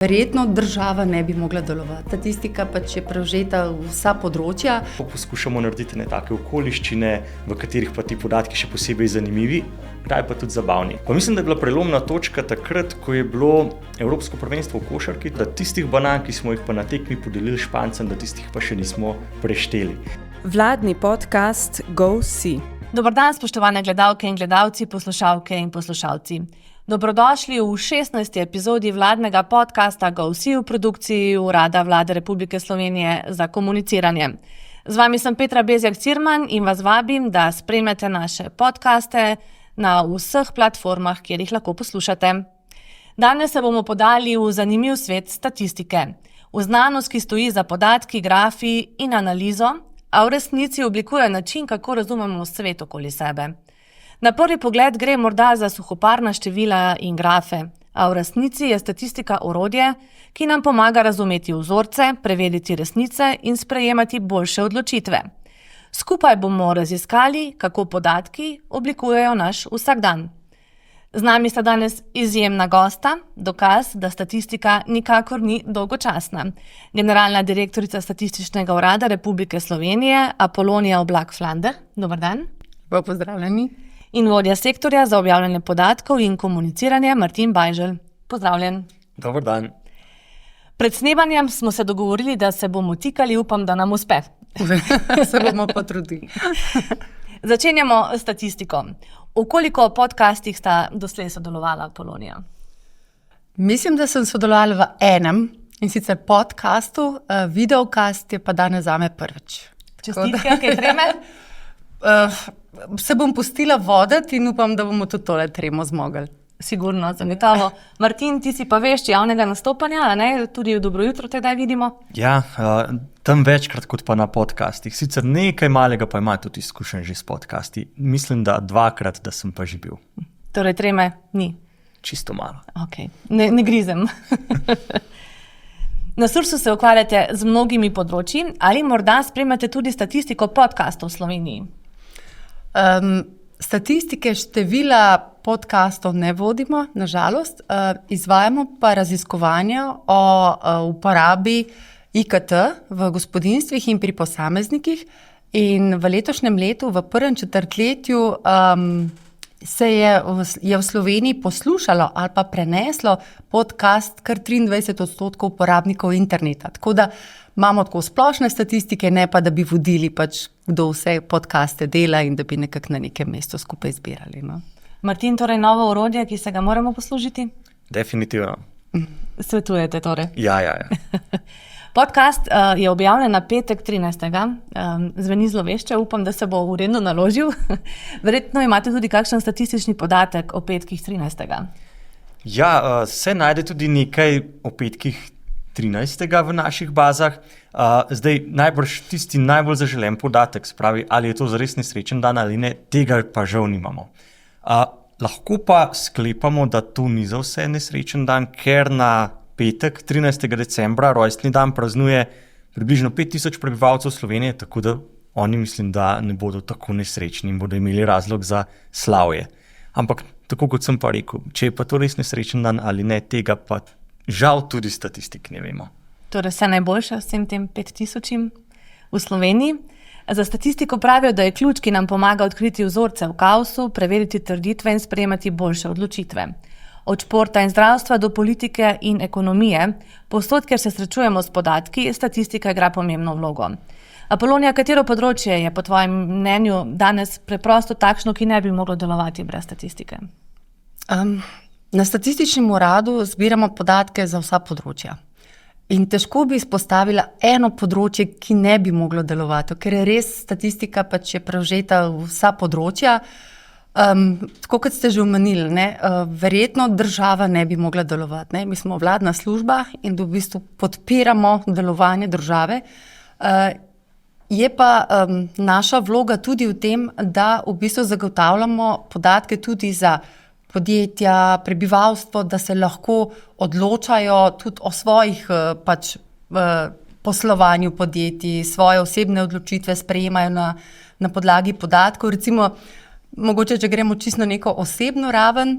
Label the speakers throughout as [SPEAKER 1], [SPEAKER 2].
[SPEAKER 1] Verjetno država ne bi mogla delovati. Statistika pač je prevzeta vsa področja.
[SPEAKER 2] Poskušamo narediti take okoliščine, v katerih pa ti podatki še posebej zanimivi, kdaj pa tudi zabavni. Pa mislim, da je bila prelomna točka takrat, ko je bilo Evropsko prvenstvo v košarki, da tistih banan, ki smo jih pa na tekmi podelili Špancem, da tistih pa še nismo prešteli.
[SPEAKER 3] Vladni podcast GoSee.
[SPEAKER 4] Dober dan, spoštovane gledalke in gledalci, poslušalke in poslušalci. Dobrodošli v 16. epizodi vladnega podcasta GoSee v produkciji Urada Vlade Republike Slovenije za komuniciranje. Z vami sem Petra Bezjak-Cirman in vas vabim, da spremljate naše podcaste na vseh platformah, kjer jih lahko poslušate. Danes se bomo podali v zanimiv svet statistike, v znanost, ki stoji za podatki, grafi in analizo, a v resnici oblikuje način, kako razumemo svet okoli sebe. Na prvi pogled gre morda za suhoparna števila in grafe, a v resnici je statistika orodje, ki nam pomaga razumeti vzorce, preveriti resnice in sprejemati boljše odločitve. Skupaj bomo raziskali, kako podatki oblikujejo naš vsakdan. Z nami sta danes izjemna gosta, dokaz, da statistika nikakor ni dolgočasna. Generalna direktorica Statističnega urada Republike Slovenije, Apolonija Oblak-Flander. Dober dan.
[SPEAKER 1] Pozdravljeni.
[SPEAKER 4] In vodja sektorja za objavljanje podatkov in komuniciranje Martin Bajželj. Pozdravljen.
[SPEAKER 2] Dober dan.
[SPEAKER 4] Pred snemanjem smo se dogovorili, da se bomo tikali, upam, da nam uspe.
[SPEAKER 1] Se bomo potrudili.
[SPEAKER 4] Začenjamo s statistiko. V koliko podcastih sta doslej sodelovala Apolonija?
[SPEAKER 1] Mislim, da sem sodelovala v enem, in sicer podcastu, videokast je pa danes zame prvič.
[SPEAKER 4] Čestitke, kaj treme?
[SPEAKER 1] Se bom pustila voditi in upam, da bomo tudi tole tremo zmogli.
[SPEAKER 4] Sigurno, zagotovo. Martin, ti si pa veš javnega nastopanja, a ne? Tudi v Dobro jutro te kdaj vidimo.
[SPEAKER 2] Ja, tam večkrat kot pa na podcastih. Sicer nekaj malega pa ima tudi izkušenj že s podcasti. Mislim, da 2-krat, da sem pa že bil.
[SPEAKER 4] Torej treme ni?
[SPEAKER 2] Čisto malo.
[SPEAKER 4] Ok, ne grizem. Na Sursu se ukvarjate z mnogimi področji, ali morda spremljate tudi statistiko podcastov v Sloveniji?
[SPEAKER 1] Statistike števila podcastov ne vodimo, nažalost. Izvajamo pa raziskovanja o uporabi IKT v gospodinjstvih in pri posameznikih. In v letošnjem letu, v prvem četrtletju, se je v Sloveniji poslušalo ali pa preneslo podcast kar 23% uporabnikov interneta. Tako da imamo tako splošne statistike, ne pa da bi vodili pač, kdo vse podcaste dela in da bi nekako na nekem mestu skupaj zbirali. No?
[SPEAKER 4] Martin, torej novo orodje, ki se ga moramo poslužiti?
[SPEAKER 2] Definitivno.
[SPEAKER 4] Svetujete torej?
[SPEAKER 2] Ja.
[SPEAKER 4] Podcast je objavljen na petek 13. Zveni zlovešče, upam, da se bo uredno naložil. Verjetno imate tudi kakšen statistični podatek o petkih 13.
[SPEAKER 2] Ja, se najde tudi nekaj o petkih 13. v naših bazah. Zdaj, najbrž tisti najbolj zaželen podatek, se pravi, ali je to zares nesrečen dan ali ne, tega pa žal nimamo. Lahko pa sklepamo, da to ni za vse nesrečen dan, ker na petek, 13. decembra, rojstni dan praznuje približno 5000 prebivalcev Slovenije, tako da oni mislim, da ne bodo tako nesrečni in bodo imeli razlog za slavje. Ampak, tako kot sem pa rekel, če je pa to res nesrečen dan ali ne, tega pa žal tudi statistik ne vemo.
[SPEAKER 4] Torej vse najboljše vsem tem 5000 v Sloveniji. Za statistiko pravijo, da je ključ, ki nam pomaga odkriti vzorce v kaosu, preveriti trditve in sprejemati boljše odločitve. Od športa in zdravstva do politike in ekonomije, povsod, kjer se srečujemo s podatki, statistika igra pomembno vlogo. Apolonija, katero področje je po tvojem mnenju danes preprosto takšno, ki ne bi moglo delovati brez statistike?
[SPEAKER 1] Na statističnem uradu zbiramo podatke za vsa področja. In težko bi izpostavila eno področje, ki ne bi moglo delovati, ker je res statistika pač je prevzeta vsa področja. Tako kot ste že omenili, verjetno država ne bi mogla delovati. Ne? Mi smo vladna služba in v bistvu podpiramo delovanje države. Je pa naša vloga tudi v tem, da v bistvu zagotavljamo podatke tudi za podjetja, prebivalstvo, da se lahko odločajo tudi o svojih poslovanju podjetij, svoje osebne odločitve sprejemajo na podlagi podatkov. Recimo, mogoče, če gremo čisto na neko osebno raven,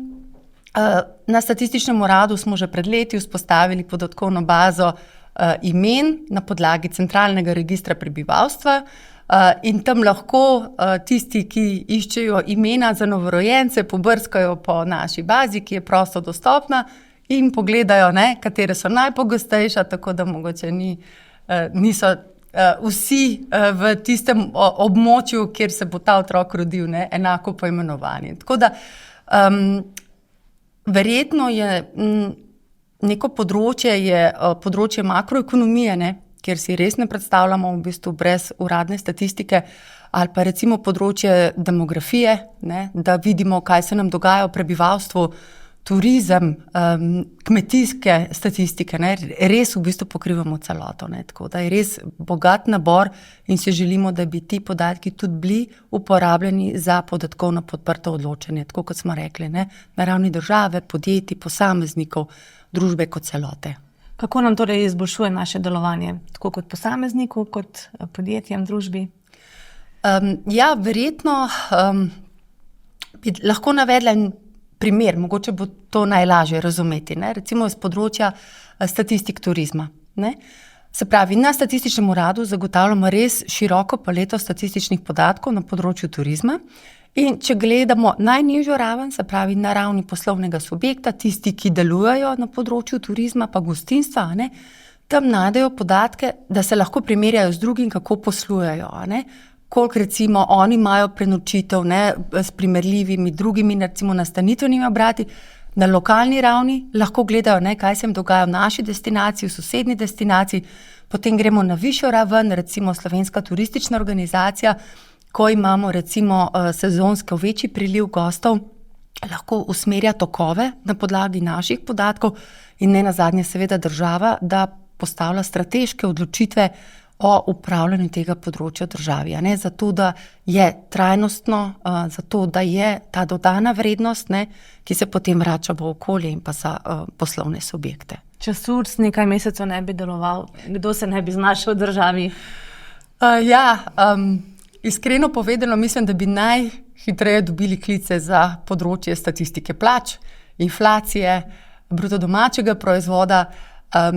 [SPEAKER 1] Na Statističnem uradu smo že pred leti vzpostavili podatkovno bazo imen na podlagi centralnega registra prebivalstva, in tam lahko tisti, ki iščejo imena za novorojence, pobrskajo po naši bazi, ki je prosto dostopna, in pogledajo, katere so najpogostejša, tako da mogoče niso vsi v tistem območju, kjer se bo ta otrok rodil, enako poimenovani. Tako da verjetno je neko področje makroekonomije, kjer si res ne predstavljamo v bistvu brez uradne statistike, ali pa recimo področje demografije, da vidimo, kaj se nam dogaja v prebivalstvu, turizem, kmetijske statistike, res v bistvu pokrivamo celoto. Tako da je res bogat nabor in si želimo, da bi ti podatki tudi bili uporabljeni za podatkovno podprto odločanje, tako kot smo rekli, na ravni države, podjetij, posameznikov, družbe kot celote.
[SPEAKER 4] Kako nam torej izboljšuje naše delovanje, tako kot posamezniku, kot podjetjem, družbi?
[SPEAKER 1] Verjetno bi lahko navedla en primer, mogoče bo to najlažje razumeti, recimo z področja statistik turizma. Se pravi, na Statističnem uradu zagotavljamo res široko paleto statističnih podatkov na področju turizma. In če gledamo najnižjo raven, se pravi na ravni poslovnega subjekta, tisti, ki delujejo na področju turizma pa gostinstva, tam najdejo podatke, da se lahko primerjajo z drugim, kako poslujejo. Koliko recimo oni imajo prenočitev s primerljivimi drugimi, recimo nastanitvenimi obrati, na lokalni ravni lahko gledajo, kaj se jim dogaja v naši destinaciji, v sosednji destinaciji, potem gremo na višjo raven, recimo Slovenska turistična organizacija, ko imamo recimo sezonsko večji priliv gostov, lahko usmerja tokove na podlagi naših podatkov in nenazadnje seveda država, da postavlja strateške odločitve o upravljanju tega področja državi. Zato, da je trajnostno, zato, da je ta dodana vrednost, ki se potem vrača v okolje in pa za poslovne subjekte.
[SPEAKER 4] Če SURS nekaj mesecev ne bi deloval, kdo se ne bi znašel v državi?
[SPEAKER 1] Iskreno povedano, mislim, da bi najhitreje dobili klice za področje statistike plač, inflacije, bruto domačega proizvoda.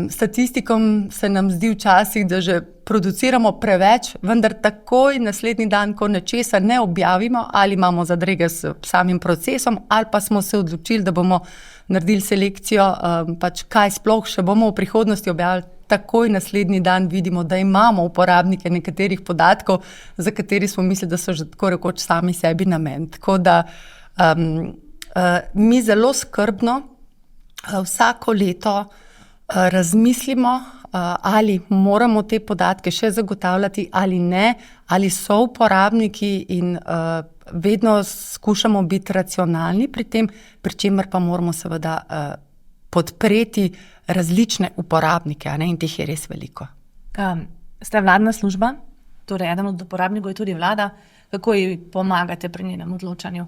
[SPEAKER 1] Statistikom se nam zdi včasih, da že produciramo preveč, vendar takoj naslednji dan, ko nečesa ne objavimo, ali imamo zadrege s samim procesom, ali pa smo se odločili, da bomo naredili selekcijo, kaj sploh še bomo v prihodnosti objavili, takoj naslednji dan vidimo, da imamo uporabnike nekaterih podatkov, za kateri smo mislili, da so že tako rekoč sami sebi namen. Tako da mi zelo skrbno vsako leto razmislimo, ali moramo te podatke še zagotavljati ali ne, ali so uporabniki in vedno skušamo biti racionalni pri tem, pri čemer pa moramo seveda podpreti različne uporabnike, in teh je res veliko.
[SPEAKER 4] Ste vladna služba, torej eden od uporabnikov je tudi vlada. Kako ji pomagate pri njenem odločanju?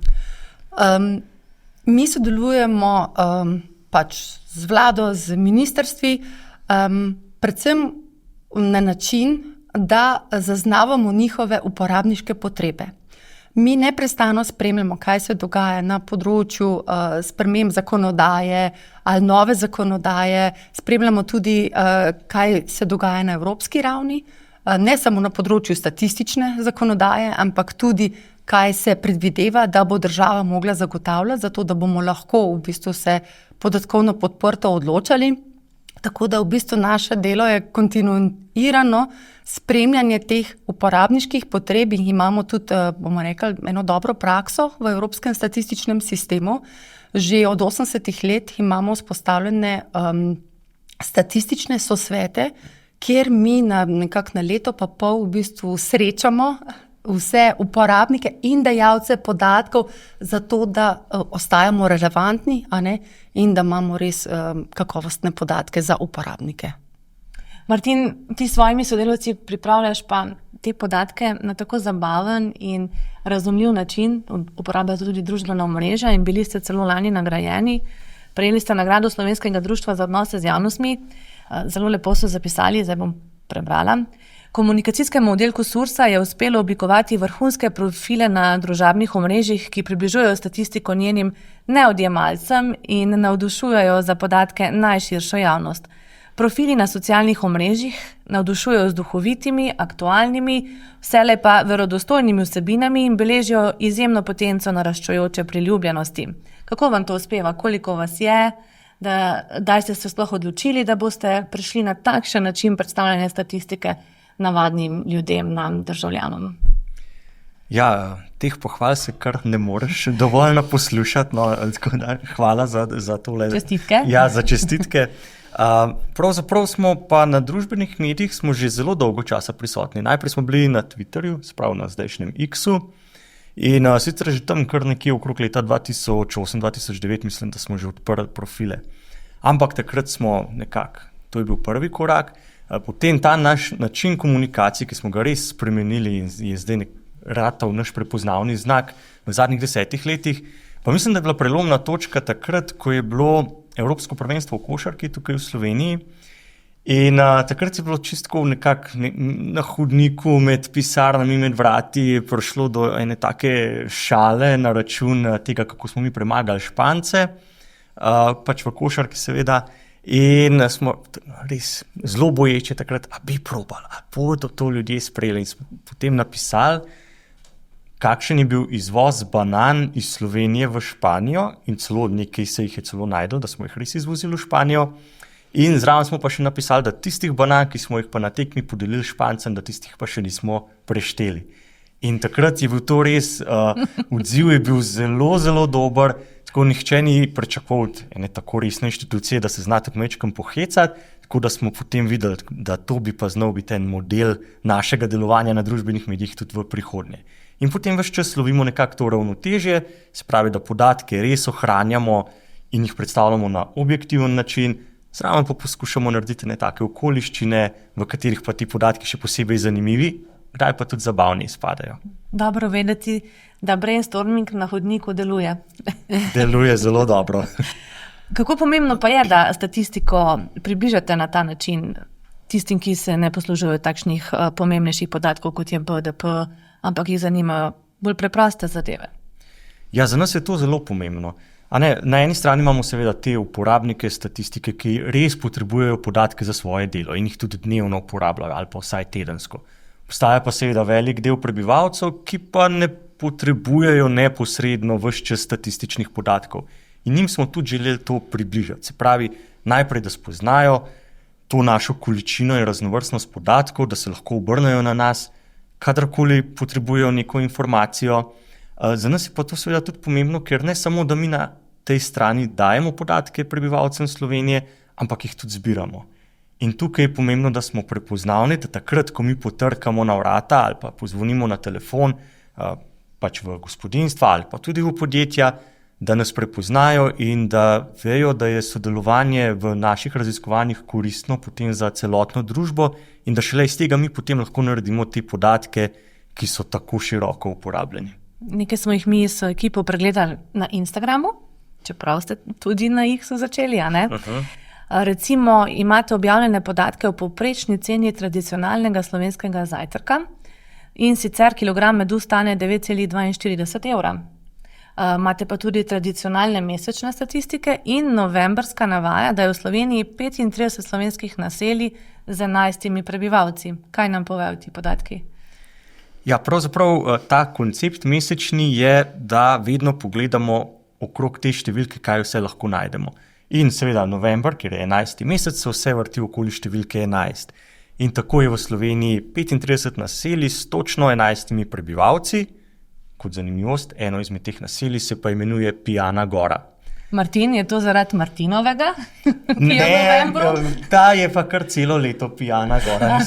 [SPEAKER 1] Mi sodelujemo z vlado, z ministrstvi, predvsem na način, da zaznavamo njihove uporabniške potrebe. Mi neprestano spremljamo, kaj se dogaja na področju sprememb zakonodaje ali nove zakonodaje, spremljamo tudi, kaj se dogaja na evropski ravni, ne samo na področju statistične zakonodaje, ampak tudi, kaj se predvideva, da bo država mogla zagotavljati, zato da bomo lahko v bistvu se podatkovno podprto odločali. Tako da v bistvu naše delo je kontinuirano spremljanje teh uporabniških potreb in imamo tudi, bomo rekli, eno dobro prakso v Evropskem statističnem sistemu. Že od 80 let imamo vzpostavljene statistične sosvete, kjer mi nekako na leto pa pol v bistvu srečamo vse uporabnike in dajalce podatkov, zato da ostajamo relevantni, in da imamo res kakovostne podatke za uporabnike.
[SPEAKER 4] Martin, ti s svojimi sodelavci pripravljaš pa te podatke na tako zabaven in razumljiv način, uporabljate tudi družbena omrežja in bili ste celo lani nagrajeni. Prejeli ste nagrado Slovenskega društva za odnose z javnostmi. Zelo lepo so zapisali, zdaj bom prebrala. Komunikacijskemu oddelku Sursa je uspelo oblikovati vrhunske profile na družabnih omrežjih, ki približujejo statistiko njenim neodjemalcem in navdušujejo za podatke najširšo javnost. Profili na socialnih omrežjih navdušujejo z duhovitimi, aktualnimi, vselej pa verodostojnimi vsebinami in beležijo izjemno potenco naraščajoče priljubljenosti. Kako vam to uspeva? Koliko vas je? Kdaj ste se sploh odločili, da boste prišli na takšen način predstavljanja statistike navadnim ljudem, nam, državljanom?
[SPEAKER 2] Ja, teh pohval se kar ne moreš dovoljno poslušati, no, tako da hvala za tole.
[SPEAKER 4] Čestitke.
[SPEAKER 2] Ja, za čestitke. Pravzaprav smo pa na družbenih medijih smo že zelo dolgo časa prisotni. Najprej smo bili na Twitterju, spravo na zdajšnjem X-u, in sicer že tam kar nekje okrog leta 2008-2009 mislim, da smo že odprli profile. Ampak takrat smo nekako, to je bil prvi korak, potem ta naš način komunikacije, ki smo ga res spremenili in je zdaj ratal naš prepoznavni znak v zadnjih 10 letih, pa mislim, da je bila prelomna točka takrat, ko je bilo Evropsko prvenstvo v košarki tukaj v Sloveniji in takrat je bilo čisto nekako na hodniku med pisarnami, med vrati prišlo do ene take šale na račun tega, kako smo mi premagali Špance, pač v košarki seveda, in smo res zelo boječe takrat, a bi probali, a bodo to ljudje sprejeli, in smo potem napisali, kakšen je bil izvoz banan iz Slovenije v Španijo in celo nekaj se jih je celo najdel, da smo jih res izvozili v Španijo. In zraven smo pa še napisali, da tistih banan, ki smo jih pa na tekmi podelili Špancem, da tistih pa še nismo prešteli. In takrat je bil to res, odziv je bil zelo, zelo dober, tako nihče ni pričakoval od ene tako resne inštitucije, da se zna tako mečkam pohecati, tako da smo potem videli, da to bi pa znal biti en model našega delovanja na družbenih medijih tudi v prihodnje. In potem ves čas lovimo nekako to ravnotežje, se pravi, da podatke res ohranjamo in jih predstavljamo na objektiven način, zraven pa poskušamo narediti ne take okoliščine, v katerih pa ti podatki še posebej zanimivi, kdaj pa tudi zabavni izpadajo.
[SPEAKER 4] Dobro vedeti, da brainstorming na hodniku deluje.
[SPEAKER 2] Deluje zelo dobro.
[SPEAKER 4] Kako pomembno pa je, da statistiko približate na ta način tistim, ki se ne poslužujejo takšnih pomembnejših podatkov, kot je BDP, ampak jih zanimajo bolj preproste zadeve?
[SPEAKER 2] Ja, za nas je to zelo pomembno. Na eni strani imamo seveda te uporabnike statistike, ki res potrebujejo podatke za svoje delo in jih tudi dnevno uporabljajo ali pa vsaj tedensko. Obstaja pa seveda velik del prebivalcev, ki pa ne potrebujejo neposredno ves čas statističnih podatkov. In njim smo tudi želeli to približati. Se pravi, najprej, da spoznajo to našo količino in raznovrstnost podatkov, da se lahko obrnejo na nas, kadarkoli potrebujejo neko informacijo. Za nas je pa to seveda tudi pomembno, ker ne samo, da mi na tej strani dajemo podatke prebivalcem Slovenije, ampak jih tudi zbiramo. In tukaj je pomembno, da smo prepoznavni, da takrat, ko mi potrkamo na vrata ali pa pozvonimo na telefon, pač v gospodinjstva ali pa tudi v podjetja, da nas prepoznajo in da vejo, da je sodelovanje v naših raziskovanjih koristno potem za celotno družbo in da šele iz tega mi potem lahko naredimo te podatke, ki so tako široko uporabljeni.
[SPEAKER 4] Nekaj smo jih mi s ekipo pregledali na Instagramu, čeprav ste tudi na X-u začeli, a ne? Recimo, imate objavljene podatke o povprečni ceni tradicionalnega slovenskega zajtrka in sicer kilogram medu stane 9,42 evra. Imate pa tudi tradicionalne mesečne statistike in novembrska navaja, da je v Sloveniji 35 slovenskih naselij z 11 prebivalci. Kaj nam povejo ti podatki?
[SPEAKER 2] Ja, pravzaprav ta koncept mesečni je, da vedno pogledamo okrog te številke, kaj vse lahko najdemo. In seveda november, kjer je 11. mesec, se vse vrti okoli številke 11. In tako je v Sloveniji 35 naselij s točno 11 prebivalci. Kot zanimivost, eno izmed teh naselij se pa imenuje Pijana gora.
[SPEAKER 4] Martin, je to zaradi Martinovega?
[SPEAKER 2] Ne, ta je pa kar celo leto Pijana gora,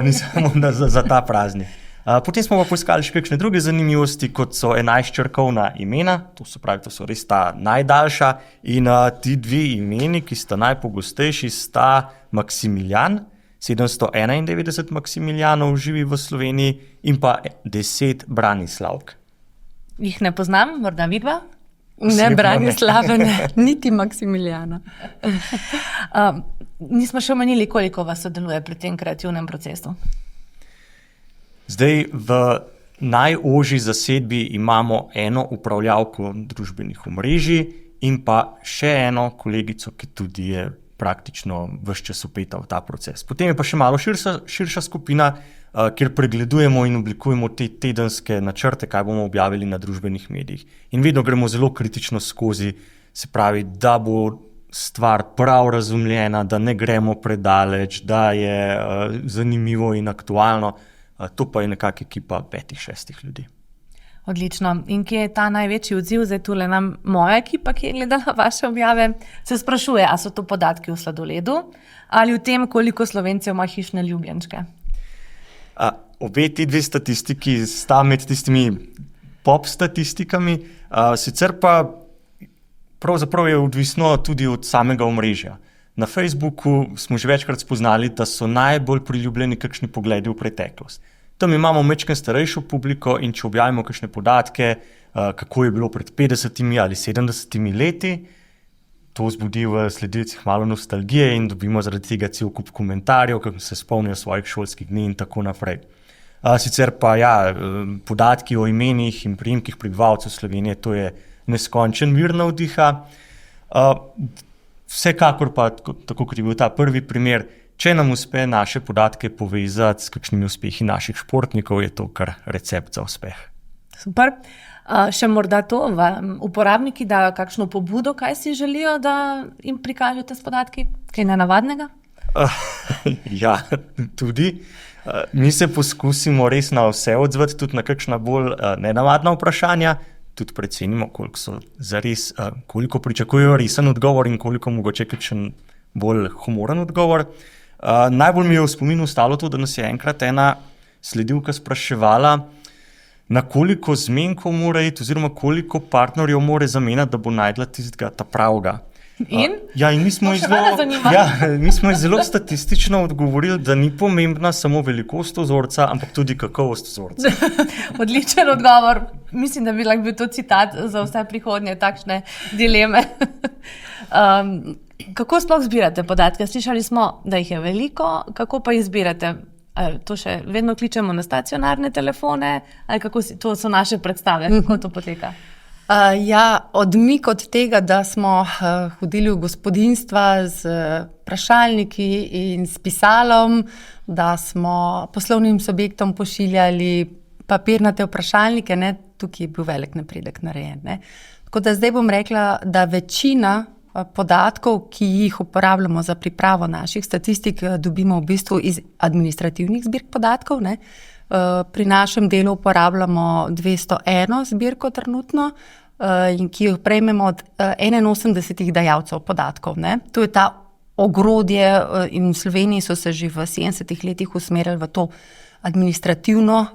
[SPEAKER 2] ni samo za ta praznik. Potem smo pa poiskali še kakšne druge zanimivosti, kot so 11-črkovna imena, to so res ta najdaljša, in ti dve imeni, ki sta najpogostejši, sta Maksimilijan, 791 Maksimilijanov živi v Sloveniji, in pa 10 Branislavk.
[SPEAKER 4] Jih ne poznam, morda vidva?
[SPEAKER 1] Ne, Branislave, ne, niti Maksimilijana.
[SPEAKER 4] Nismo še omenili, koliko vas sodeluje pri tem kreativnem procesu.
[SPEAKER 2] Zdaj, v najožji zasedbi imamo eno upravljavko družbenih omrežij in pa še eno kolegico, ki tudi je praktično ves čas vpeta v ta proces. Potem je pa še malo širša skupina, kjer pregledujemo in oblikujemo te tedenske načrte, kaj bomo objavili na družbenih medijih. In vedno gremo zelo kritično skozi, se pravi, da bo stvar prav razumljena, da ne gremo predaleč, da je zanimivo in aktualno. To pa je nekako ekipa 5-6 ljudi.
[SPEAKER 4] Odlično. In kje je ta največji odziv? Zdaj tule nam moja ekipa, ki je gledala vaše objave, se sprašuje, a so to podatki v sladoledu ali v tem, koliko Slovencev ima hišne ljubljenčke?
[SPEAKER 2] Obe ti dve statistiki sta med tistimi pop statistikami, sicer pa pravzaprav je odvisno tudi od samega omrežja. Na Facebooku smo že večkrat spoznali, da so najbolj priljubljeni kakšni pogledi v preteklost. Tam imamo majčkeno starejšo publiko in če objavimo kakšne podatke, kako je bilo pred 50 ali 70 leti, to vzbudi v sledilcih malo nostalgije in dobimo zaradi tega cel kup komentarjev, kako se spomnijo svojih šolskih dni in tako naprej. Sicer pa podatki o imenih in priimkih prebivalcev Slovenije, to je neskončen vir navdiha. Vsekakor pa, tako kot je bil ta prvi primer, če nam uspe naše podatke povezati s kakšnimi uspehi naših športnikov, je to kar recept za uspeh.
[SPEAKER 4] Super. Še morda to, uporabniki dajo kakšno pobudo, kaj si želijo, da jim prikažete s podatki? Kaj nenavadnega?
[SPEAKER 2] Ja, tudi. Mi se poskusimo res na vse odzvati, tudi na kakšna bolj nenavadna vprašanja, tudi precenimo, koliko so zares, koliko pričakujejo resen odgovor in koliko mogoče kakšen bolj humoren odgovor. Najbolj mi je v spominu ostalo to, da nas je enkrat ena sledilka spraševala, na koliko zmenkov mora iti oziroma koliko partnerjev mora zamenjati, da bo najdla tistega ta pravega.
[SPEAKER 4] In?
[SPEAKER 2] In mi smo ji zelo statistično odgovorili, da ni pomembna samo velikost vzorca, ampak tudi kakovost vzorca.
[SPEAKER 4] Odličen odgovor. Mislim, da bi lahko bil to citat za vse prihodnje takšne dileme. Kako sploh zbirate podatke? Slišali smo, da jih je veliko, kako pa jih zbirate? To še vedno kličemo na stacionarne telefone, ali to so naše predstave, kako to poteka?
[SPEAKER 1] Odmik od tega, da smo hodili v gospodinjstva z vprašalniki in s pisalom, da smo poslovnim subjektom pošiljali papirnate vprašalnike, tukaj je bil velik napredek narejen. Tako da zdaj bom rekla, da večina podatkov, ki jih uporabljamo za pripravo naših statistik, dobimo v bistvu iz administrativnih zbirk podatkov. Pri našem delu uporabljamo 201 zbirko trenutno, ki jo prejmemo od 81 dajalcev podatkov. To je ta ogrodje in v Sloveniji so se že v 70 letih usmerili v to administrativno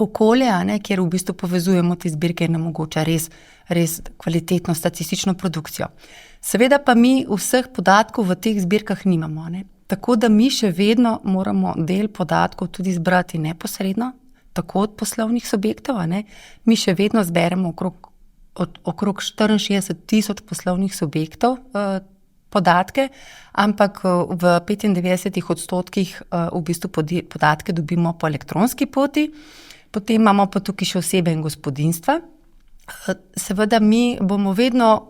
[SPEAKER 1] okolje, kjer v bistvu povezujemo te zbirke in omogoča res kvalitetno statistično produkcijo. Seveda pa mi vseh podatkov v teh zbirkah nimamo. Tako da mi še vedno moramo del podatkov tudi zbrati neposredno, tako od poslovnih subjektov. Mi še vedno zberemo okrog 64,000 poslovnih subjektov podatke, ampak v 95% v bistvu podatke dobimo po elektronski poti. Potem imamo pa tukaj še osebe in gospodinjstva. Seveda mi bomo vedno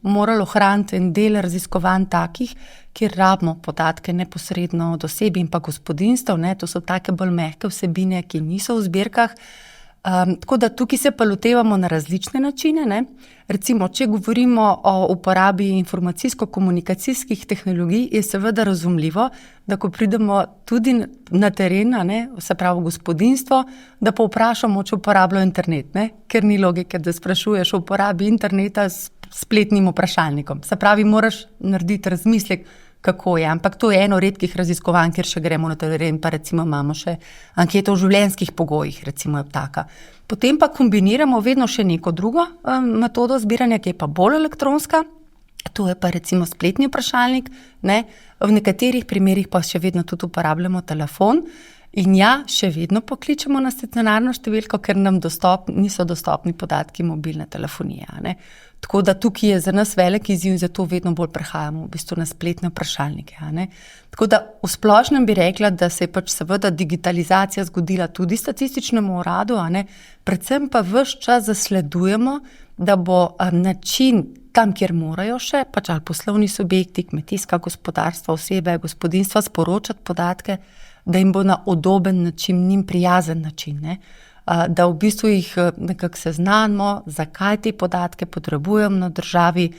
[SPEAKER 1] morali ohraniti en del raziskovanj takih, kjer rabimo podatke neposredno od oseb in pa gospodinjstev. To so take bolj mehke vsebine, ki niso v zbirkah. Tako da tukaj se pa lotevamo na različne načine. Recimo, če govorimo o uporabi informacijsko-komunikacijskih tehnologij, je seveda razumljivo, da ko pridemo tudi na teren, se pravi gospodinjstvo, da pa vprašamo, če uporabljajo internet, ker ni logike, da sprašuješ o uporabi interneta s spletnim vprašalnikom. Se pravi, moraš narediti razmislek, kako je, ampak to je eno redkih raziskovanj, kjer še gremo na teren, pa recimo imamo še anketo o življenjskih pogojih, recimo je taka. Potem pa kombiniramo vedno še neko drugo metodo zbiranja, ki je pa bolj elektronska, to je pa recimo spletni vprašalnik, v nekaterih primerih pa še vedno tudi uporabljamo telefon in še vedno pokličemo na stacionarno številko, ker nam niso dostopni podatki mobilne telefonije. Tako da tukaj je za nas velik izziv in zato vedno bolj prehajamo v bistvu na spletne vprašalnike. Tako da v splošnem bi rekla, da se je pač seveda digitalizacija zgodila tudi statističnemu uradu, predvsem pa ves čas zasledujemo, da bo način tam, kjer morajo še, pač ali poslovni subjekti, kmetijska gospodarstva, osebe, gospodinjstva sporočati podatke, da jim bo na udoben način, njim prijazen način, da v bistvu jih nekako seznanimo, zakaj te podatke potrebujemo na državi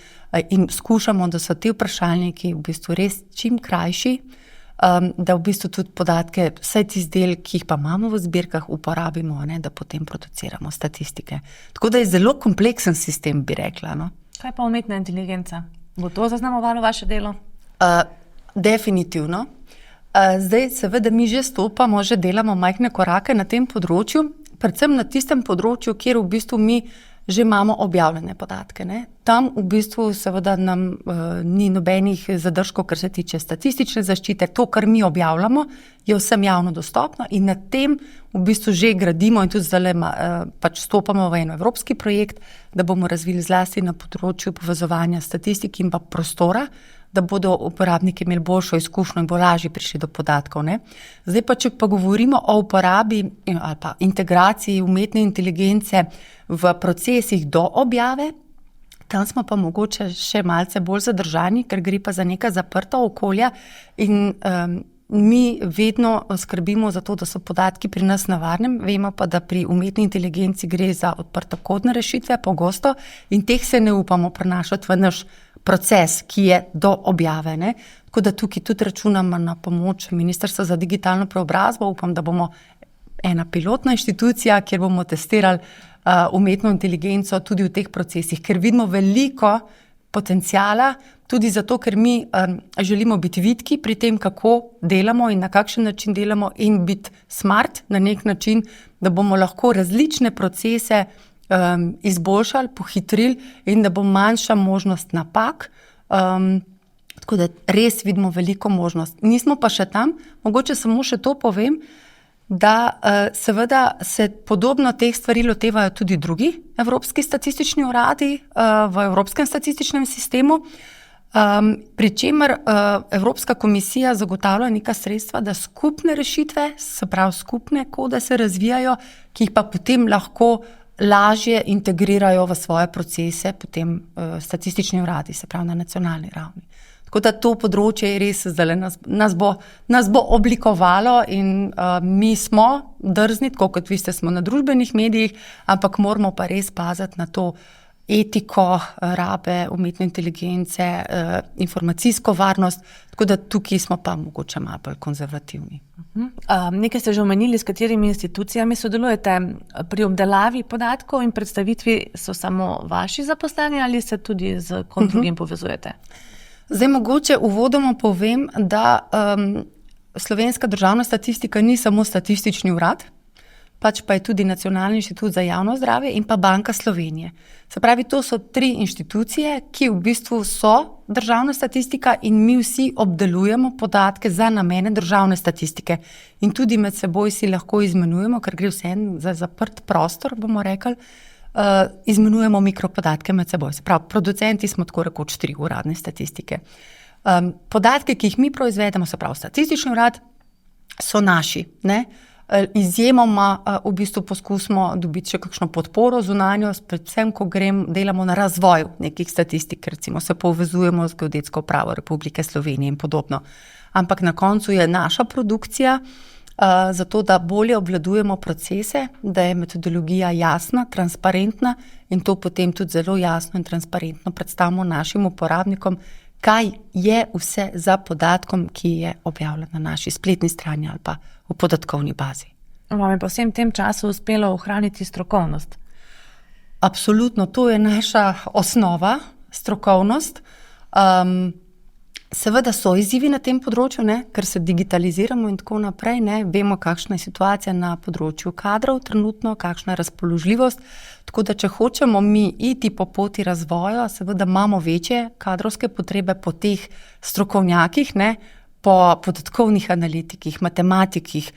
[SPEAKER 1] in skušamo, da so ti vprašalniki v bistvu res čim krajši, da v bistvu tudi podatke, vse tisti del, ki jih pa imamo v zbirkah, uporabimo, da potem produciramo statistike. Tako da je zelo kompleksen sistem, bi rekla.
[SPEAKER 4] Kaj pa umetna inteligenca? Bo to zaznamovalo vaše delo?
[SPEAKER 1] Definitivno. Zdaj seveda mi že stopamo, že delamo majhne korake na tem področju, predvsem na tistem področju, kjer v bistvu mi že imamo objavljene podatke. Tam v bistvu seveda nam ni nobenih zadržkov, kar se tiče statistične zaščite. To, kar mi objavljamo, je vsem javno dostopno in na tem v bistvu že gradimo in tudi zdaj pač stopamo v en evropski projekt, da bomo razvili zlasti na področju povezovanja statistik in pa prostora, da bodo uporabniki imeli boljšo izkušnjo in bo lažje prišli do podatkov. Zdaj pa, če pa govorimo o uporabi ali pa integraciji umetne inteligence v procesih do objave, tam smo pa mogoče še malce bolj zadržani, ker gre pa za neka zaprta okolja in mi vedno skrbimo za to, da so podatki pri nas na varnem, vemo pa, da pri umetni inteligenci gre za odprtokodne rešitve pogosto in teh se ne upamo prenašati v naš proces, ki je do objave. Tako da tukaj tudi računamo na pomoč Ministrstva za digitalno preobrazbo. Upam, da bomo ena pilotna inštitucija, kjer bomo testirali umetno inteligenco tudi v teh procesih, ker vidimo veliko potenciala, tudi zato, ker mi želimo biti vitki pri tem, kako delamo in na kakšen način delamo in biti smart na nek način, da bomo lahko različne procese izboljšali, pohitrili in da bo manjša možnost napak. Tako da res vidimo veliko možnost. Nismo pa še tam, mogoče samo še to povem, da seveda se podobno teh stvari lotevajo tudi drugi evropski statistični uradi v Evropskem statističnem sistemu, pri čemer Evropska komisija zagotavlja neka sredstva, da skupne rešitve, se pravi skupne kode se razvijajo, ki jih pa potem lahko lažje integrirajo v svoje procese potem statistični uradi, se pravi na nacionalni ravni. Tako da to področje je res zdaj nas bo oblikovalo in mi smo drzni, tako kot vi ste, smo na družbenih medijih, ampak moramo pa res paziti na to etiko rabe umetne inteligence, informacijsko varnost, tako da tukaj smo pa mogoče malo bolj konzervativni.
[SPEAKER 4] Nekaj ste že omenili, s katerimi institucijami sodelujete pri obdelavi podatkov in predstavitvi, so samo vaši zaposleni ali se tudi z kom drugim povezujete?
[SPEAKER 1] Zdaj mogoče uvodoma povem, da Slovenska državna statistika ni samo statistični urad, pač pa je tudi Nacionalni inštitut za javno zdravje in pa Banka Slovenije. Se pravi, to so 3 inštitucije, ki v bistvu so državna statistika in mi vsi obdelujemo podatke za namene državne statistike. In tudi med seboj si lahko izmenujemo, ker gre vseeno za zaprt prostor, bomo rekli, izmenujemo mikropodatke med seboj. Se pravi, producenti smo tako rekoč 3 uradne statistike. Podatke, ki jih mi proizvedemo, se pravi statistični urad, so naši. Izjemoma v bistvu poskusimo dobiti še kakšno podporo zunanjo, predvsem, ko delamo na razvoju nekih statistik, recimo se povezujemo z Geodetsko upravo Republike Slovenije in podobno. Ampak na koncu je naša produkcija zato, da bolje obvladujemo procese, da je metodologija jasna, transparentna in to potem tudi zelo jasno in transparentno predstavimo našim uporabnikom, kaj je vse za podatkom, ki je objavljen na naši spletni strani ali pa v podatkovni bazi.
[SPEAKER 4] Vam je pa vsem tem času uspelo ohraniti strokovnost?
[SPEAKER 1] Absolutno, to je naša osnova, strokovnost. Seveda so izzivi na tem področju, ker se digitaliziramo in tako naprej, vemo, kakšna je situacija na področju kadrov trenutno, kakšna je razpoložljivost, tako da če hočemo mi iti po poti razvoja, seveda imamo večje kadrovske potrebe po teh strokovnjakih, po podatkovnih analitikih, matematikih.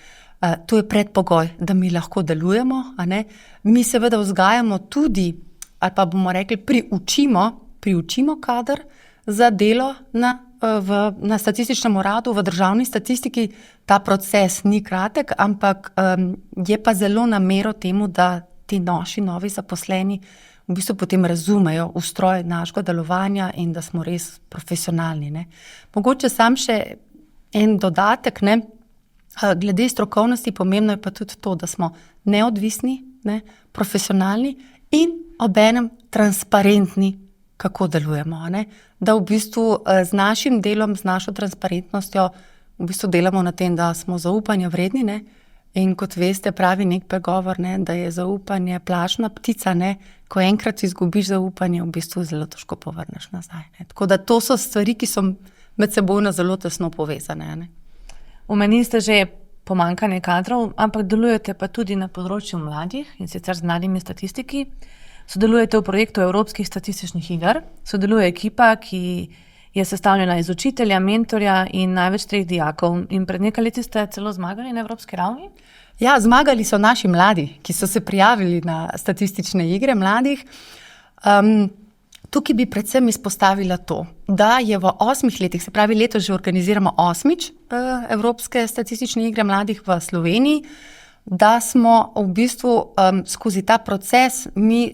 [SPEAKER 1] To je predpogoj, da mi lahko delujemo. Mi seveda vzgajamo tudi ali pa bomo rekli, priučimo kader za delo na statističnem uradu, v državni statistiki. Ta proces ni kratek, ampak je pa zelo namero temu, da ti naši novi zaposleni v bistvu potem razumejo ustroj našega delovanja in da smo res profesionalni, ne. Mogoče sam še en dodatek, ne. Glede strokovnosti pomembno je pa tudi to, da smo neodvisni, ne, profesionalni in obenem transparentni, kako delujemo, ne. Da v bistvu z našim delom, z našo transparentnostjo v bistvu delamo na tem, da smo zaupanja vredni, ne. In kot veste, pravi nek pregovor, ne, da je zaupanje plašna ptica, ne. Ko enkrat izgubiš zaupanje, v bistvu zelo težko povrneš nazaj, ne. Tako da to so stvari, ki so med sebojno zelo tesno povezane, ne.
[SPEAKER 4] Omenili ste že pomanjkanje kadrov, ampak delujete pa tudi na področju mladih, in sicer z mladimi statistiki. Sodelujete v projektu Evropskih statističnih iger, sodeluje ekipa, ki je sestavljena iz učitelja, mentorja in največ 3 dijakov. In pred nekaj leti ste celo zmagali na evropski ravni?
[SPEAKER 1] Ja, zmagali so naši mladi, ki so se prijavili na statistične igre mladih. Tukaj bi predvsem izpostavila to, da je v 8 letih, se pravi letos že organiziramo 8. Evropske statistične igre mladih v Sloveniji, da smo v bistvu skozi ta proces mi,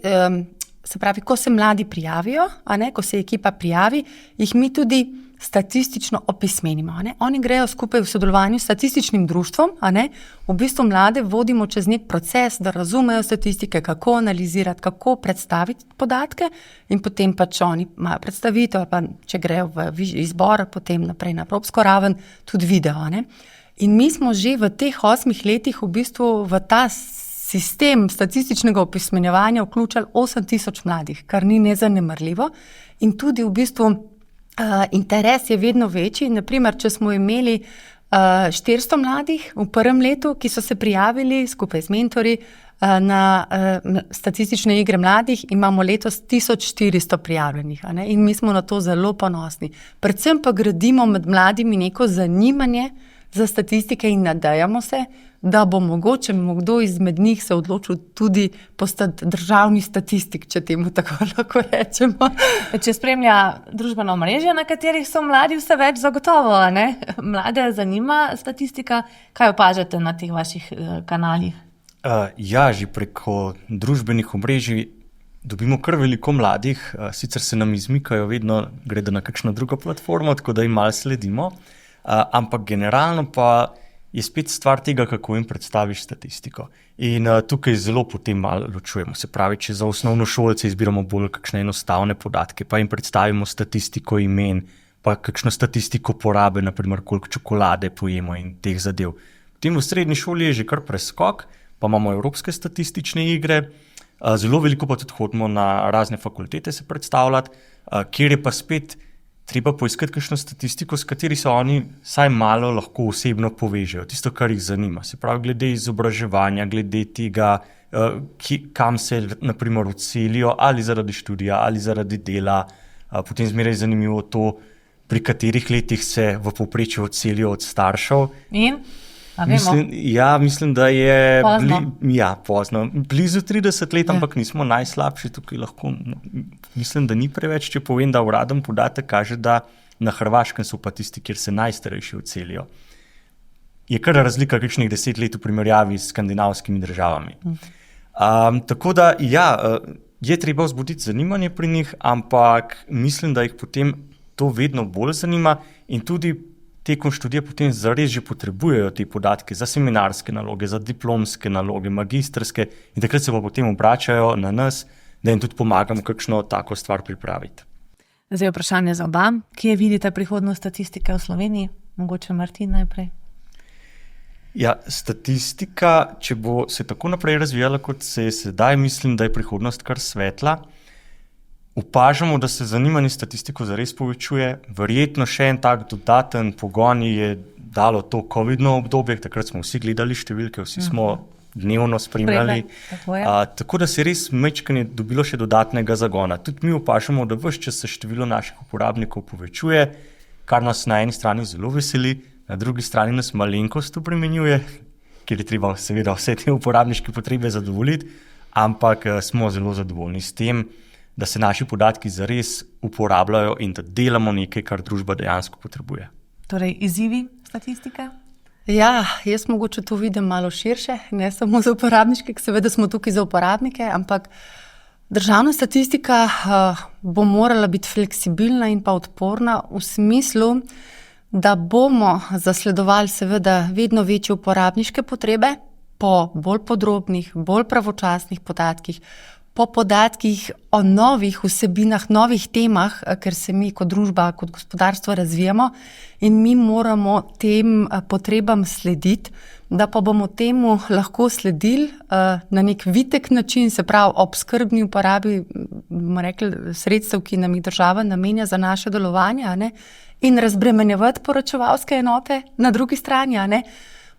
[SPEAKER 1] se pravi, ko se mladi prijavijo, a ne, ko se ekipa prijavi, jih mi tudi statistično opismenimo, a ne. Oni grejo skupaj v sodelovanju s statističnim društvom, a ne, v bistvu mlade vodimo čez nek proces, da razumejo statistike, kako analizirati, kako predstaviti podatke in potem pač oni imajo predstavitev, pa če grejo v izbor, potem naprej na evropsko raven, tudi video, a ne. In mi smo že v teh 8 letih v bistvu v ta sistem statističnega opismenjevanja vključili 8,000 mladih, kar ni nezanemarljivo. In tudi v bistvu interes je vedno večji. Naprimer, če smo imeli 400 mladih v prvem letu, ki so se prijavili skupaj z mentorji na statistične igre mladih, imamo letos 1400 prijavljenih, a ne? In mi smo na to zelo ponosni. Predvsem pa gradimo med mladimi neko zanimanje za statistike in nadejamo se, da bo mogoče kdo izmed njih se odločil tudi postati državni statistik, če temu tako lahko rečemo.
[SPEAKER 4] Če spremlja družbeno omrežje, na katerih so mladi vse več, zagotovo, ne? Mlade zanima statistika. Kaj opažate na teh vaših kanalih?
[SPEAKER 2] Ja, že preko družbenih omrežij dobimo kar veliko mladih, sicer se nam izmikajo, vedno gredo na kakšno drugo platformo, tako da jim malo sledimo. Ampak generalno pa je spet stvar tega, kako jim predstaviš statistiko. In tukaj zelo potem malo ločujemo. Se pravi, če za osnovnošolce izbiramo bolj kakšne enostavne podatke, pa jim predstavimo statistiko imen, pa kakšno statistiko porabe, naprimer koliko čokolade pojemo in teh zadev. Potem v srednji šoli je že kar preskok, pa imamo evropske statistične igre, zelo veliko pa tudi hodimo na razne fakultete se predstavljati, kjer je pa spet treba poiskati kakšno statistiko, s kateri se oni vsaj malo lahko osebno povežejo, tisto, kar jih zanima. Se pravi, glede izobraževanja, glede tega, kam se naprimer odselijo, ali zaradi študija, ali zaradi dela. Potem zmeraj je zanimivo to, pri katerih letih se v povprečju odselijo od staršev.
[SPEAKER 4] In?
[SPEAKER 2] Mislim, da je
[SPEAKER 4] pozno.
[SPEAKER 2] Pozno. Blizu 30 let, ampak nismo najslabši tukaj lahko. Mislim, da ni preveč, če povem, da uraden podatek kaže, da na Hrvaškem so pa tisti, kjer se najstarejši odselijo. Je kar razlika kakšnih 10 let v primerjavi s skandinavskimi državami. Tako da, je treba vzbuditi zanimanje pri njih, ampak mislim, da jih potem to vedno bolj zanima in tudi tekom študija potem zares že potrebujejo te podatke za seminarske naloge, za diplomske naloge, magistrske in takrat se pa potem obračajo na nas, da jim tudi pomagamo kakšno tako stvar pripraviti.
[SPEAKER 4] Zdaj vprašanje za oba. Kje vidite prihodnost statistike v Sloveniji? Mogoče Martin najprej.
[SPEAKER 2] Ja, statistika, če bo se tako naprej razvijala, kot se je sedaj, mislim, da je prihodnost kar svetla. Opažamo, da se zanimanje statistiko zares povečuje. Verjetno še en tak dodaten pogon je dalo to covidno obdobje, takrat smo vsi gledali številke, vsi smo dnevno spremljali. Tako da se res majčkeno dobilo še dodatnega zagona. Tudi mi opažamo, da ves čas se število naših uporabnikov povečuje, kar nas na eni strani zelo veseli, na drugi strani nas malenkost obremenjuje, ker je treba seveda vse te uporabniške potrebe zadovoljiti, ampak smo zelo zadovoljni s tem, da se naši podatki zares uporabljajo in da delamo nekaj, kar družba dejansko potrebuje.
[SPEAKER 4] Torej, izzivi statistike?
[SPEAKER 1] Ja, jaz mogoče to vidim malo širše, ne samo za uporabniške, seveda smo tukaj za uporabnike, ampak državna statistika bo morala biti fleksibilna in pa odporna v smislu, da bomo zasledovali seveda vedno večje uporabniške potrebe po bolj podrobnih, bolj pravočasnih podatkih, po podatkih o novih vsebinah, novih temah, ker se mi kot družba, kot gospodarstvo razvijamo in mi moramo tem potrebam slediti, da pa bomo temu lahko sledili na nek vitek način, se pravi ob skrbni uporabi, bomo rekli, sredstev, ki nam jih država namenja za naše delovanje, a ne, in razbremenjevati poročevalske enote na drugi strani, a ne,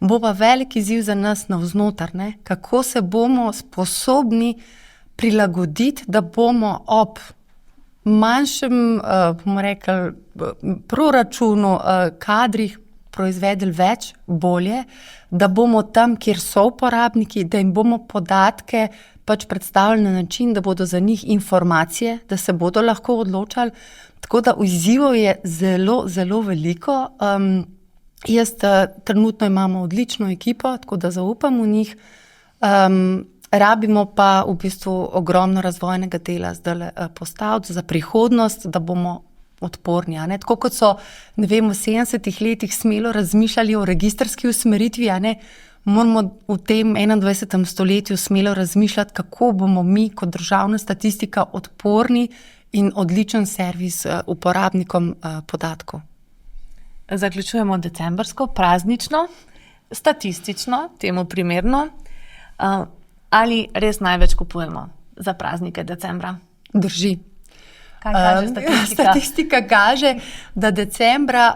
[SPEAKER 1] bo pa velik izziv za nas navznoter, ne, kako se bomo sposobni prilagoditi, da bomo ob manjšem, bomo rekli, proračunu, kadrih proizvedli več, bolje, da bomo tam, kjer so uporabniki, da jim bomo podatke pač predstavili na način, da bodo za njih informacije, da se bodo lahko odločali. Tako da izzivov je zelo, zelo veliko. Trenutno imamo odlično ekipo, tako da zaupam v njih. Rabimo pa v bistvu ogromno razvojnega dela zdaj postaviti za prihodnost, da bomo odporni. A ne? Tako kot so, ne vem, v 70-ih letih smelo razmišljali o registrski usmeritvi, a ne, moramo v tem 21. stoletju smelo razmišljati, kako bomo mi kot državna statistika odporni in odličen servis uporabnikom podatkov.
[SPEAKER 4] Zaključujemo decembrsko, praznično, statistično, temu primerno. Ali res največ kupujemo za praznike decembra?
[SPEAKER 1] Drži.
[SPEAKER 4] Kaj kaže statistika?
[SPEAKER 1] Statistika kaže, da decembra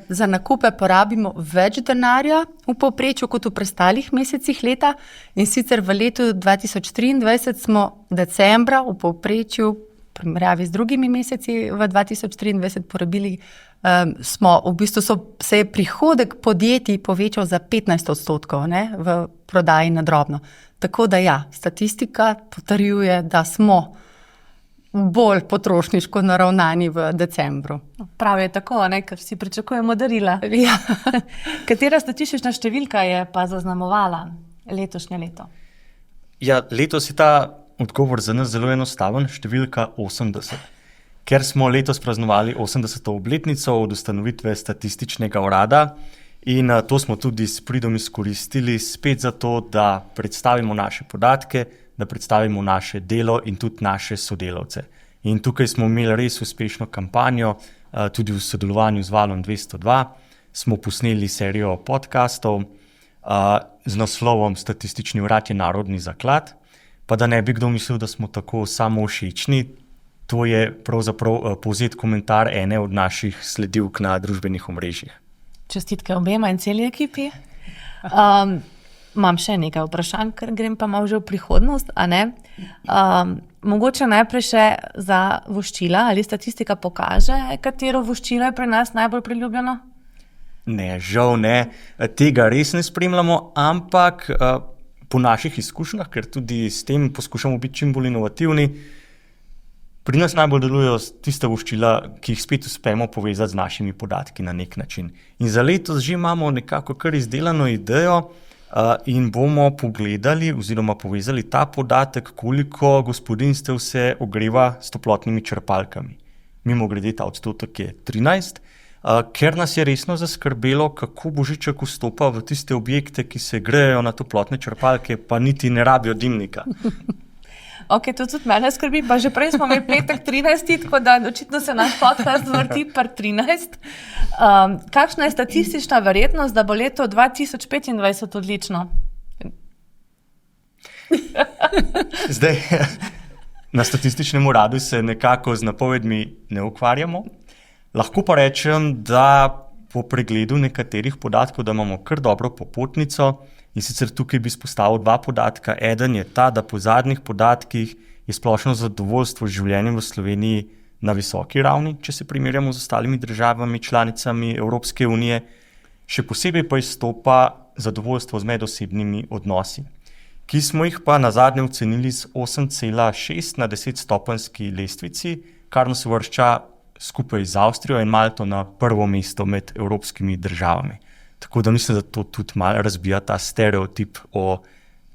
[SPEAKER 1] za nakupe porabimo več denarja v povprečju kot v preostalih mesecih leta, in sicer v letu 2023 smo decembra v povprečju, v primerjavi z drugimi meseci v 2023 porabili, se je prihodek podjetij povečal za 15%, ne, v prodaji na drobno. Tako da ja, statistika potrjuje, da smo bolj potrošniško naravnani v decembru.
[SPEAKER 4] Prav je tako, ne, ker vsi pričakujemo darila.
[SPEAKER 1] Ja.
[SPEAKER 4] Katera statistična številka je pa zaznamovala letošnje leto?
[SPEAKER 2] Ja, letos je ta odgovor za nas zelo enostaven, številka 80. Ker smo letos praznovali 80. obletnico od ustanovitve statističnega urada, in to smo tudi s pridom izkoristili spet zato, da predstavimo naše podatke, da predstavimo naše delo in tudi naše sodelavce. In tukaj smo imeli res uspešno kampanjo, tudi v sodelovanju z Valom 202. Smo posneli serijo podcastov z naslovom Statistični urad je narodni zaklad. Pa da ne bi kdo mislil, da smo tako samovšečni, to je pravzaprav povzet komentar ene od naših sledilk na družbenih omrežjih.
[SPEAKER 4] Čestitke obema in celi ekipi. Imam še nekaj vprašanj, ker grem pa malo že v prihodnost, a ne? Mogoče najprej še za voščila, ali statistika pokaže, katero voščilo je pri nas najbolj priljubljeno?
[SPEAKER 2] Ne, žal ne, tega res ne spremljamo, ampak po naših izkušnjah, ker tudi s tem poskušamo biti čim bolj inovativni, pri nas najbolj delujejo tiste voščila, ki jih spet uspemo povezati z našimi podatki na nek način. In za letos že imamo nekako kar izdelano idejo in bomo pogledali oziroma povezali ta podatek, koliko gospodinjstev se ogreva s toplotnimi črpalkami. Mimogrede, ta odstotek je 13, ker nas je resno zaskrbelo, kako Božiček vstopa v tiste objekte, ki se grejejo na toplotne črpalke, pa niti ne rabijo dimnika.
[SPEAKER 4] Ok, to tudi mene skrbi, pa že prej smo imeli petek 13, tako da očitno se naš podcast vrti par 13. Kakšna je statistična verjetnost, da bo leto 2025 odlično?
[SPEAKER 2] Zdaj, na statističnem uradu se nekako z napovedmi ne ukvarjamo. Lahko pa rečem, da po pregledu nekaterih podatkov, da imamo kar dobro popotnico. In sicer tukaj bi izpostavil dva podatka. Eden je ta, da po zadnjih podatkih je splošno zadovoljstvo z življenjem v Sloveniji na visoki ravni, če se primerjamo z ostalimi državami, članicami Evropske unije. Še posebej pa izstopa zadovoljstvo z medosebnimi odnosi. ki smo jih pa nazadnje ocenili z 8,6 na 10-stopenjski lestvici, kar nas uvršča skupaj z Avstrijo in Malto na prvo mesto med evropskimi državami. Tako da mislim, da to tudi malo razbija ta stereotip o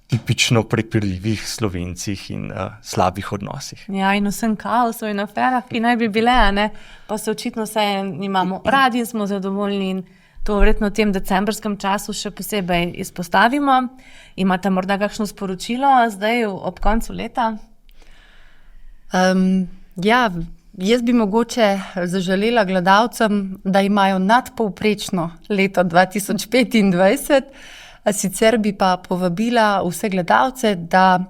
[SPEAKER 2] tipično prepirljivih Slovencih in slabih odnosih.
[SPEAKER 4] Ja, in vsem kaosu in aferah, ki naj bi bile, ne? Pa se očitno vse imamo radi in smo zadovoljni in to verjetno v tem decembrskem času še posebej izpostavimo. Imate morda kakšno sporočilo zdaj ob koncu leta?
[SPEAKER 1] Ja, jaz bi mogoče zaželela gledalcem, da imajo nadpovprečno leto 2025, sicer bi pa povabila vse gledalce, da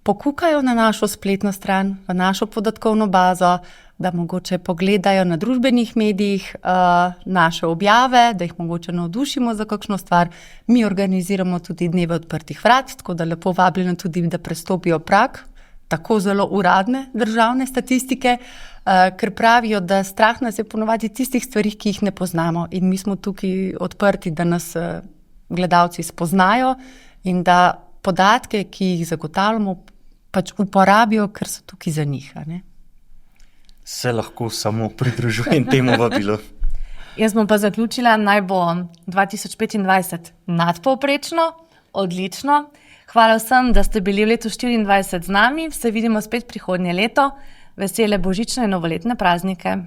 [SPEAKER 1] pokukajo na našo spletno stran, v našo podatkovno bazo, da mogoče pogledajo na družbenih medijih naše objave, da jih mogoče navdušimo za kakšno stvar. Mi organiziramo tudi dneve odprtih vrat, tako da lepo vabljeno tudi, da prestopijo prag tako zelo uradne državne statistike, ker pravijo, da strah nas je ponovadi tistih stvari, ki jih ne poznamo. In mi smo tukaj odprti, da nas gledalci spoznajo in da podatke, ki jih zagotavljamo, pač uporabijo, ker so tukaj za njih. Ne?
[SPEAKER 2] Se lahko samo pridružujem temu vabilu.
[SPEAKER 4] Jaz bom pa zaključila, naj bo 2025 nadpovprečno, odlično. Hvala vsem, da ste bili v letu 2024 z nami. Se vidimo spet prihodnje leto. Vesele božične in novoletne praznike.